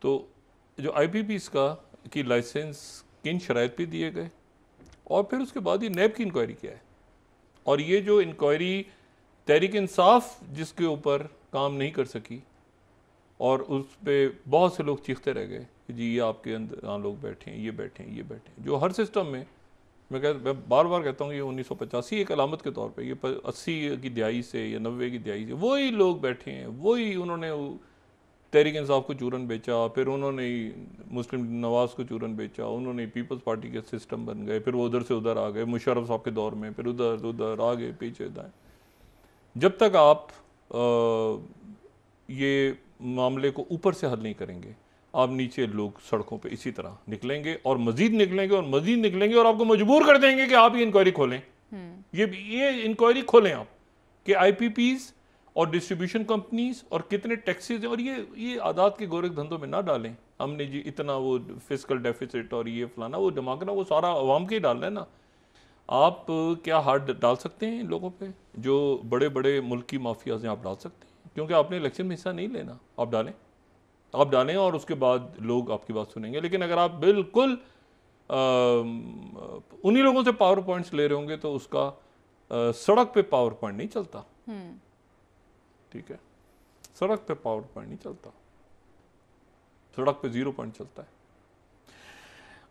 तो जो आईपीपीज़ की लाइसेंस किन शराइत पे दिए गए, और फिर उसके बाद ये नैब की इंक्वायरी क्या है, और ये जो इंक्वायरी तहरीक इंसाफ जिसके ऊपर काम नहीं कर सकी और उस पर बहुत से लोग चीखते रह गए कि जी ये आपके अंदर यहाँ लोग बैठे हैं, ये बैठे हैं, ये बैठे हैं, जो हर सिस्टम में मैं बार बार कहता हूँ ये 1985 एक अलामत के तौर पे, ये 80 की दिहाई से या 90 की दिहाई से वही लोग बैठे हैं, वही उन्होंने तहरीक इंसाफ को चूरन बेचा, फिर उन्होंने मुस्लिम नवाज को चूरन बेचा, उन्होंने पीपल्स पार्टी के सिस्टम बन गए, फिर वो उधर से उधर आ गए मुशर्रफ साहब के दौर में, फिर उधर आगे पीछे दाएं। जब तक आप ये मामले को ऊपर से हल नहीं करेंगे, आप नीचे लोग सड़कों पे इसी तरह निकलेंगे और मजीद निकलेंगे और आपको मजबूर कर देंगे कि आप ये इंक्वायरी खोलें। ये इंक्वायरी खोलें आप कि आईपीपीज़ और डिस्ट्रीब्यूशन कंपनीज और कितने टैक्सेस हैं, और ये आदात के गोरख धंधों में ना डालें। हमने जी इतना वो फिस्कल डेफिसिट और ये फलाना वो धमाकना वो सारा अवाम के ही डालना है ना। आप क्या हाथ डाल सकते हैं इन लोगों पे? जो बड़े बड़े मुल्की माफियाज हैं आप डाल सकते हैं, क्योंकि आपने इलेक्शन में हिस्सा नहीं लेना। आप डालें और उसके बाद लोग आपकी बात सुनेंगे। लेकिन अगर आप बिल्कुल उन्हीं लोगों से पावर पॉइंट्स ले रहे होंगे तो उसका सड़क पे पावर पॉइंट नहीं चलता। ठीक है, सड़क पे पावर पॉइंट नहीं चलता, सड़क पे 0 पॉइंट चलता है।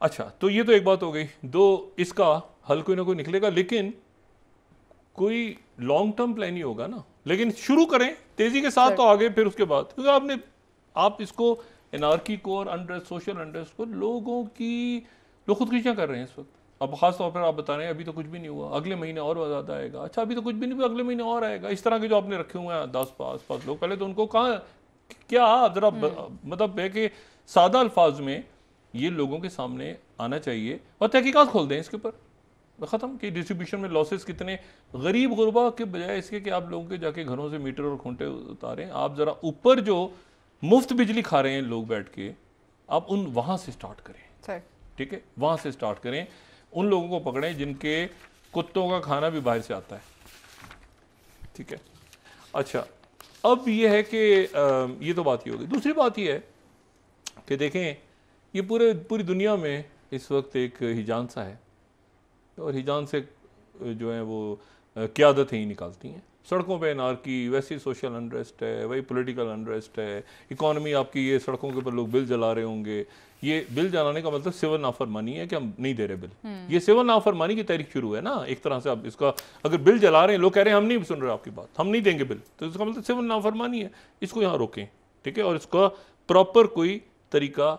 अच्छा, तो ये तो एक बात हो गई। दो, इसका हल कोई ना कोई निकलेगा, लेकिन कोई लॉन्ग टर्म प्लान ही होगा ना। लेकिन शुरू करें तेजी के साथ, तो आगे फिर उसके बाद, क्योंकि आप इसको एनार्की को और अनरेस्ट, सोशल अनरेस्ट को लोग खुदकुशियां कर रहे हैं इस वक्त। अब खास तौर पर आप बता रहे हैं अभी तो कुछ भी नहीं हुआ, अगले महीने और ज़्यादा आएगा। अच्छा, अभी तो कुछ भी नहीं हुआ, अगले महीने और आएगा। इस तरह के जो आपने रखे हुए हैं 10 आस-पास लोग, पहले तो उनको कहाँ क्या जरा मतलब है कि सादा अल्फाज में ये लोगों के सामने आना चाहिए और तहकीकात खोल दें इसके ऊपर। ख़त्म कि डिस्ट्रीब्यूशन में लॉसेस कितने, गरीब गुरबा के बजाय इसके कि आप लोगों के जाके घरों से मीटर और खूंटे उतारें। आप ज़रा ऊपर जो मुफ्त बिजली खा रहे हैं लोग बैठ के, आप वहाँ से स्टार्ट करें। ठीक है, वहाँ से स्टार्ट करें। उन लोगों को पकड़ें जिनके कुत्तों का खाना भी बाहर से आता है। ठीक है, अच्छा, अब ये है कि ये तो बात ही होगी। दूसरी बात ये है कि देखें, ये पूरी दुनिया में इस वक्त एक हिजान सा है, और हिजान से जो है वो क़यादतें ही निकालती हैं। सड़कों पे अनार्की, वैसी सोशल अनरेस्ट है, वही पॉलिटिकल अनरेस्ट है, इकॉनमी आपकी, ये सड़कों के ऊपर लोग बिल जला रहे होंगे। ये बिल जलाने का मतलब सिविल नाफरमानी है कि हम नहीं दे रहे बिल। ये सिविल नाफरमानी की तहरीक शुरू है ना एक तरह से। आप इसका अगर बिल जला रहे हैं, लोग कह रहे हैं हम नहीं सुन रहे आपकी बात, हम नहीं देंगे बिल, तो इसका मतलब सिविल नाफरमानी है। इसको यहाँ रोकें, ठीक है, और इसका प्रॉपर कोई तरीका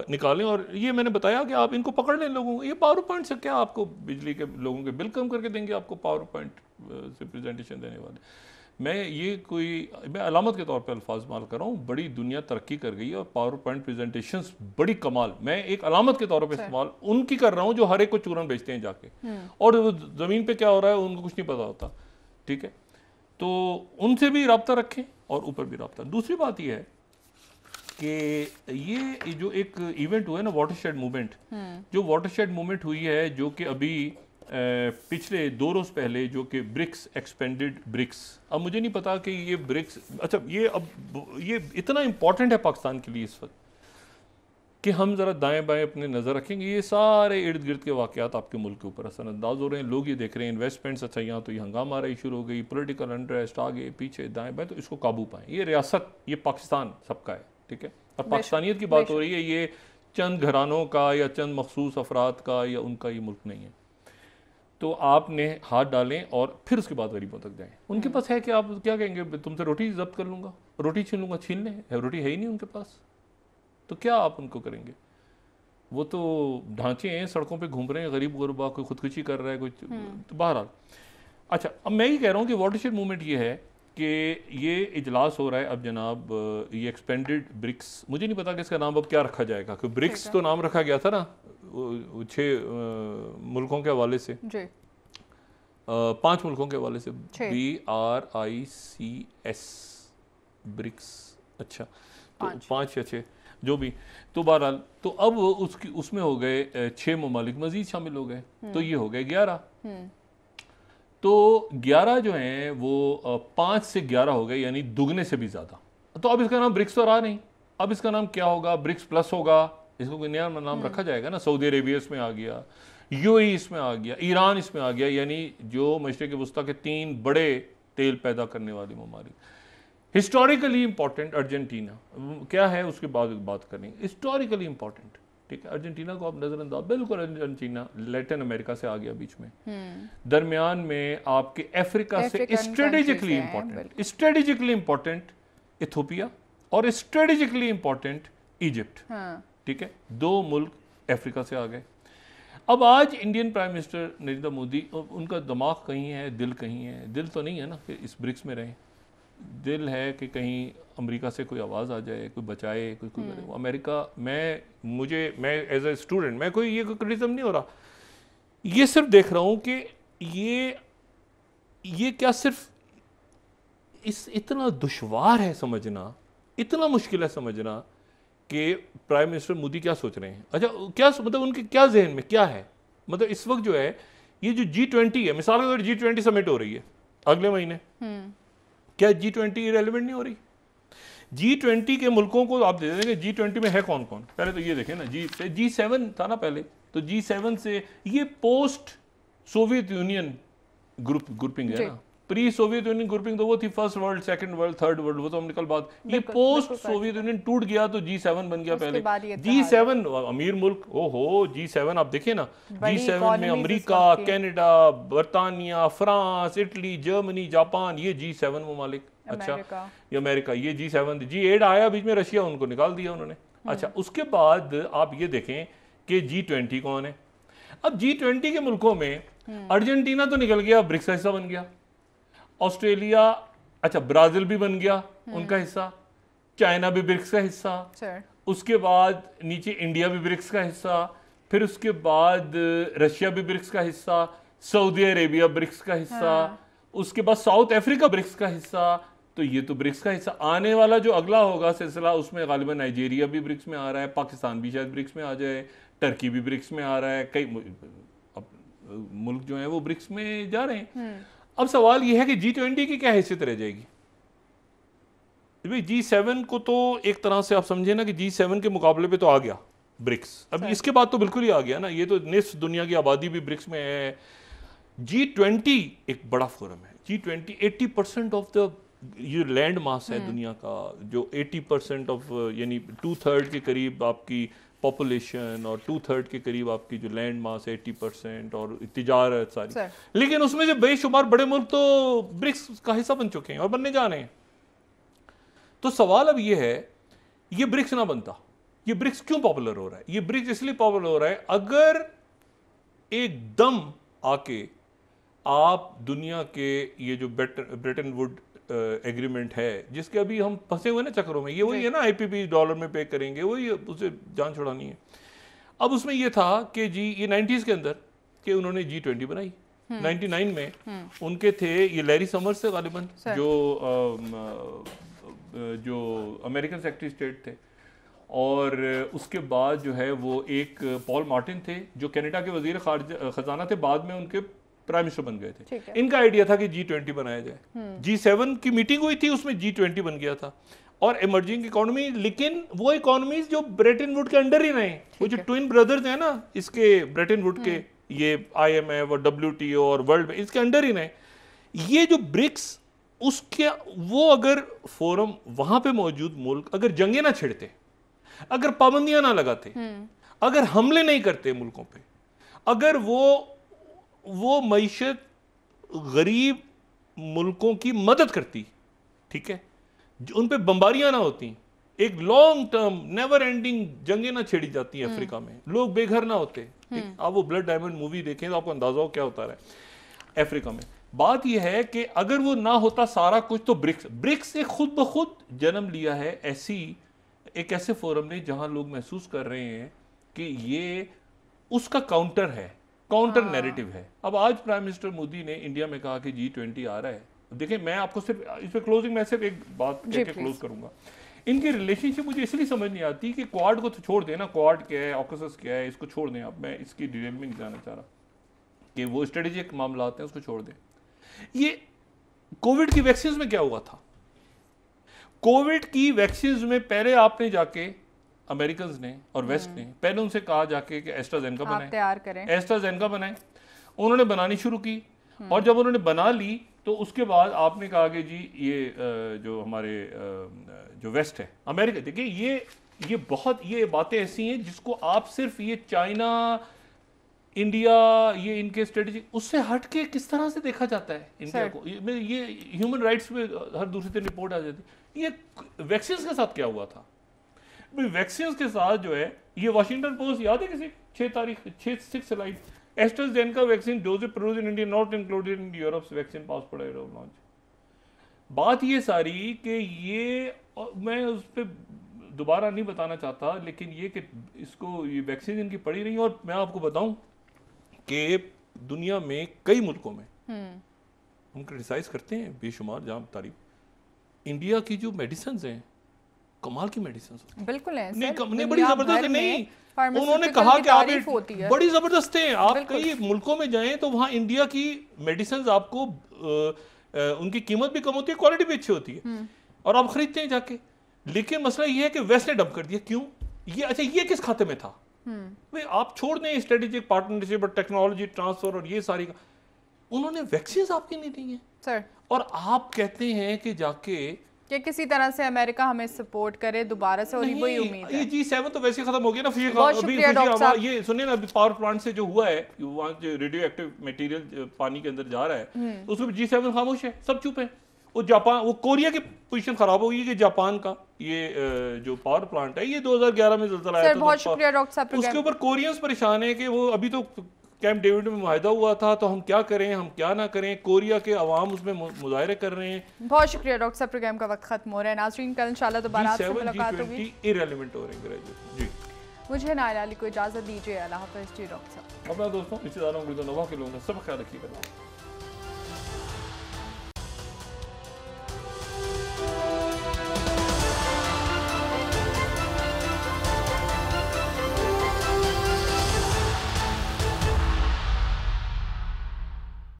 निकालें। और ये मैंने बताया कि आप इनको पकड़ लें लोगों को। ये पावर पॉइंट से क्या आपको बिजली के लोगों के बिल कम करके देंगे, आपको पावर पॉइंट से प्रेजेंटेशन देने वाले। मैं अलामत के तौर पे अल्फाज इस्तेमाल कर रहा हूँ। बड़ी दुनिया तरक्की कर गई है और पावर पॉइंट प्रेजेंटेशंस बड़ी कमाल, मैं एक अलामत के तौर पे इस्तेमाल उनकी कर रहा हूँ जो हर एक को चूरन बेचते हैं जाके, और ज़मीन पे क्या हो रहा है उनको कुछ नहीं पता होता। ठीक है, तो उनसे भी रब्ता रखें और ऊपर भी रब्ता। दूसरी बात यह है कि ये जो एक इवेंट हुआ है ना, वाटरशेड मूवमेंट, जो वाटरशेड मूवमेंट हुई है, जो कि अभी पिछले 2 रोज़ पहले, जो कि ब्रिक्स, एक्सपेंडेड ब्रिक्स, अब मुझे नहीं पता कि ये ब्रिक्स, अच्छा ये अब ये इतना इम्पॉर्टेंट है पाकिस्तान के लिए इस वक्त कि हम ज़रा दाएं बाएं अपनी नज़र रखेंगे, ये सारे इर्द गिर्द के वाक़यात आपके मुल्क के ऊपर असरअंदाज हो रहे हैं। लोग ये देख रहे हैं इन्वेस्टमेंट्स, अच्छा यहाँ तो ये हंगामा रही शुरू हो गई, पॉलिटिकल अनरेस्ट, आगे पीछे दाएं बाएं, तो इसको काबू पाएँ। ये रियासत, ये पाकिस्तान सबका है, ठीक है। और पाकिस्तानियत की बात हो रही है, ये चंद घरानों का या चंद मखसूस अफराद का या उनका ये मुल्क नहीं है। तो आपने हाथ डालें और फिर उसके बाद गरीबों तक जाएं। उनके पास है कि आप क्या कहेंगे, तुमसे रोटी जब्त कर लूँगा, रोटी छीन लूँगा, छीन लें, रोटी है ही नहीं उनके पास, तो क्या आप उनको करेंगे? वो तो ढांचे हैं, सड़कों पे घूम रहे हैं, गरीब गुरबा, कोई खुदकुशी कर रहा है, कोई तो बहरहाल। अच्छा, अब मैं ये कह रहा हूँ कि वाटरशेड मूवमेंट ये है कि ये इजलास हो रहा है अब जनाब, ये एक्सपेंडेड ब्रिक्स, मुझे नहीं पता कि इसका नाम अब क्या रखा जाएगा, क्योंकि ब्रिक्स तो नाम रखा गया था ना 6 मुल्कों के हवाले से, 5 मुल्कों के हवाले से, BRICS ब्रिक्स, अच्छा तो 5 या 6 जो भी, तो बहरहाल तो अब उसमें हो गए 6 ममालिक मजीद शामिल हो गए, तो ये हो गए 11। तो 11 जो हैं वो 5 से 11 हो गए, यानी दुगने से भी ज़्यादा। तो अब इसका नाम ब्रिक्स तो रहा नहीं, अब इसका नाम क्या होगा? ब्रिक्स प्लस होगा, इसको कोई नया नाम रखा जाएगा ना। सऊदी अरेबिया इसमें आ गया, UAE इसमें आ गया, ईरान इसमें आ गया, यानी जो मशरिक़ वस्ता के 3 बड़े तेल पैदा करने वाले ममालिक। हिस्टोरिकली इंपॉर्टेंट अर्जेंटीना क्या है, उसके बाद बात करेंगे। हिस्टोरिकली इंपॉर्टेंट, ठीक है, अर्जेंटीना को आप नजरअंदाज, बिल्कुल अर्जेंटीना लैटिन अमेरिका से आ गया बीच में, दरमियान में आपके अफ्रीका से स्ट्रेटेजिकली इंपॉर्टेंट इथोपिया और स्ट्रेटेजिकली इंपॉर्टेंट इजिप्ट, ठीक है, 2 मुल्क अफ्रीका से आ गए। अब आज Indian prime minister Narendra Modi, उनका दिमाग कहीं है, दिल कहीं है। दिल तो नहीं है ना कि इस ब्रिक्स में रहें, दिल है कि कहीं अमेरिका से कोई आवाज़ आ जाए, कोई बचाए, कोई करे। अमेरिका, मैं एज ए स्टूडेंट, मैं कोई ये क्रिटिसिज्म नहीं हो रहा, ये सिर्फ देख रहा हूँ कि ये क्या सिर्फ इतना दुश्वार है समझना, इतना मुश्किल है समझना कि प्राइम मिनिस्टर मोदी क्या सोच रहे हैं। अच्छा, क्या मतलब उनके क्या जहन में क्या है? मतलब इस वक्त जो है ये जो G20 है, मिसाल के तौर G20 समिट हो रही है अगले महीने, क्या G20 रेलेवेंट नहीं हो रही? G20 के मुल्कों को आप दे देंगे, G20 में है कौन कौन? पहले तो ये देखें ना, G7 था ना पहले, तो G7 से ये पोस्ट सोवियत यूनियन ग्रुपिंग है ना। प्री सोवियत यूनियन ग्रुपिंग तो वो थी first world, second world, third world, वो तो हम निकल बात। ये पोस्ट सोवियत यूनियन टूट गया तो G7 बन गया पहले। G7 अमीर मुल्क, ओहो G7 आप देखिए ना, G7 में अमेरिका, कनाडा, बर्तानिया, फ्रांस, इटली, जर्मनी, जापान, ये G7 ममालिक। अच्छा, ये अमेरिका, ये G7, G8 आया बीच में, रशिया, उनको निकाल दिया उन्होंने। अच्छा, उसके बाद आप ये देखें कि G20 कौन है। अब G20 के मुल्कों में अर्जेंटीना तो निकल गया, ब्रिक्स का हिस्सा बन गया। ऑस्ट्रेलिया, अच्छा ब्राजील भी बन गया उनका हिस्सा, चाइना भी ब्रिक्स का हिस्सा, उसके बाद नीचे इंडिया भी ब्रिक्स का हिस्सा, फिर उसके बाद रशिया भी ब्रिक्स का हिस्सा, सऊदी अरेबिया ब्रिक्स का हिस्सा, उसके बाद साउथ अफ्रीका ब्रिक्स का हिस्सा। तो ये तो ब्रिक्स का हिस्सा। आने वाला जो अगला होगा सिलसिला, उसमें गालिबन नाइजीरिया भी ब्रिक्स में आ रहा है, पाकिस्तान भी शायद ब्रिक्स में आ जाए, टर्की भी ब्रिक्स में आ रहा है, कई मुल्क जो है वो ब्रिक्स में जा रहे हैं। अब सवाल यह है कि G20 की क्या हैसियत रह जाएगी? भाई G7 को तो एक तरह से आप समझे ना कि G7 के मुकाबले पे तो आ गया ब्रिक्स, अब इसके बाद तो बिल्कुल ही आ गया ना, ये तो निस्फ दुनिया की आबादी भी ब्रिक्स में है। G20 एक बड़ा फोरम है। G20 80% ऑफ द ये लैंड मास है दुनिया का, जो 80% ऑफ यानी 2/3 के करीब आपकी पॉपुलेशन और 2/3 के करीब आपकी जो लैंड मास है 80%, और तिजारत सारी, लेकिन उसमें जो बेशुमार बड़े मुल्क तो ब्रिक्स का हिस्सा बन चुके हैं और बनने जा रहे हैं। तो सवाल अब ये है, ये ब्रिक्स ना बनता, ये ब्रिक्स क्यों पॉपुलर हो रहा है? ये ब्रिक्स इसलिए पॉपुलर हो रहा है, अगर एकदम आके आप दुनिया के ये जो ब्रेटन वुड एग्रीमेंट है, जिसके अभी हम फंसे हुए ना चक्रों में, ये वही है ना, IPP डॉलर में पे करेंगे, वही उसे जान छुड़ानी है। अब उसमें ये था कि जी ये 90s के अंदर कि उन्होंने G20 बनाई। 99 में उनके थे ये लैरी समर्स थे गालिबन, जो अमेरिकन सेक्रेटरी स्टेट थे, और उसके बाद जो है वो एक पॉल मार्टिन थे जो कनाडा के वजीर खजाना थे, बाद में उनके प्राइम मिनिस्टर बन गए थे। इनका आइडिया था कि G20 बनाया जाए। G7 की मीटिंग हुई थी, उसमें G20 बन गया था। और इमर्जिंग इकोनॉमी, लेकिन वो इकोनॉमीज जो ब्रेटन वुड के अंडर ही रहे, वो जो ट्विन ब्रदर्स हैं ना इसके ब्रेटन वुड के, ये IMF और WTO और वर्ल्ड में, इसके अंडर ही रहे। ये जो ब्रिक्स, उसके वो अगर फोरम वहां पे मौजूद मुल्क अगर जंगे ना छिड़ते, अगर पाबंदियां ना लगाते, अगर हमले नहीं करते मुल्कों पे, अगर वो मईशत गरीब मुल्कों की मदद करती, ठीक है, उन पे बमबारियां ना होती, एक लॉन्ग टर्म नेवर एंडिंग जंगें ना छेड़ी जाती हैं अफ्रीका में, लोग बेघर ना होते, ठीक। आप वो ब्लड डायमंड मूवी देखें तो आपको अंदाजा हो क्या होता है अफ्रीका में। बात यह है कि अगर वो ना होता सारा कुछ, तो ब्रिक्स से खुद ब खुद जन्म लिया है एक ऐसे फोरम ने जहां लोग महसूस कर रहे हैं कि ये उसका काउंटर है, काउंटर नैरेटिव है। अब आज प्राइम मिनिस्टर मोदी ने इंडिया में कहा कि G20 आ रहा है। देखिए, मैं आपको सिर्फ इस पे क्लोजिंग में सिर्फ एक बात कह के क्लोज करूंगा। इनकी रिलेशनशिप मुझे इसलिए समझ नहीं आती कि क्वाड को तो छोड़ दें ना, क्वाड क्या है, ऑकसस क्या है, इसको छोड़ दें आप, मैं इसकी डिटेल में नहीं जाना चाह रहा कि वो स्ट्रेटेजिक मामला आते हैं, उसको छोड़ दें। ये कोविड की वैक्सीन में क्या हुआ था? कोविड की वैक्सीन में पहले आपने जाके अमेरिकन ने और वेस्ट ने पहले उनसे कहा जाके कि एस्ट्राजेनेका बनाएं, तैयार करें, एस्ट्राजेनेका बनाएं। उन्होंने बनानी शुरू की, और जब उन्होंने बना ली तो उसके बाद आपने कहा कि जी ये जो हमारे जो वेस्ट है, अमेरिका, देखिए ये बहुत ये बातें ऐसी हैं जिसको आप सिर्फ ये चाइना, इंडिया, ये इनके स्ट्रेटेजी, उससे हट के किस तरह से देखा जाता है इंडिया को। ये ह्यूमन राइट्स पे हर दूसरे दिन रिपोर्ट आ जाती है। ये वैक्सीन के साथ क्या हुआ था? वैक्सीन के साथ जो है, ये वाशिंगटन पोस्ट याद है किसी 6 जुलाई, AstraZeneca vaccine dose produced in India not included in Europe's vaccine passport launch. बात ये सारी कि ये, मैं उस पर दोबारा नहीं बताना चाहता, लेकिन ये कि इसको ये वैक्सीन इनकी पड़ी रही। और मैं आपको बताऊं कि दुनिया में कई मुल्कों में हम क्रिटिसाइज करते हैं बेशुमार, जहाँ तारीफ, इंडिया की जो मेडिसिन हैं कमाल की मेडिसिन, बिल्कुल है, नहीं बड़ी जबरदस्त नहीं, उन्होंने कहा कि आप बड़ी जबरदस्त हैं, आप कई मुल्कों में जाएं तो वहां इंडिया की मेडिसिन आपको उनकी कीमत भी कम होती है, क्वालिटी भी अच्छी होती है, और आप खरीदते हैं जाके। लेकिन मसला ये है कि वेस्ट ने डंप कर दिया। क्यों? ये अच्छा, ये किस खाते में था? भाई आप छोड़ दें स्ट्रेटेजिक पार्टनरशिप और टेक्नोलॉजी ट्रांसफर और ये सारी, उन्होंने वैक्सीन आपकी नहीं दी है सर, और आप कहते हैं कि जाके कि किसी तरह से अमेरिका हमें सपोर्ट करे दोबारा से, और वही उम्मीद है। ये G7 तो वैसे खत्म हो गया ना। ये सुनिए ना, अभी पावर प्लांट से जो हुआ है, वहाँ जो रेडियो एक्टिव मटेरियल पानी के अंदर जा रहा है, उसमें G7 खामोश है, सब चुप है। वो जापान, वो कोरिया की पोजीशन खराब हो गई कि जापान का ये जो पावर प्लांट है, ये 2011 में ज़लज़ला आया था, बहुत शुक्रिया डॉक्टर साहब। उसके ऊपर कोरियंस परेशान है कि वो अभी तो कैंप डेविड में मुआहदा हुआ था, तो हम क्या करें, हम क्या ना करें, कोरिया के अवाम उसमें मुजाहरे कर रहे हैं। बहुत शुक्रिया डॉक्टर साहब, प्रोग्राम का वक्त खत्म हो रहा है। नाज़रीन, कल इंशाल्लाह दोबारा आपसे मुलाकात होगी। इररिलेवेंट हो रहे हैं जी। मुझे नायला अली को इजाज़त दीजिए। अल्लाह हाफ़िज़ जी डॉक्टर साहब। अपना दोस्तों, रिश्तेदारों, के लोगों का सब ख्याल रखिएगा।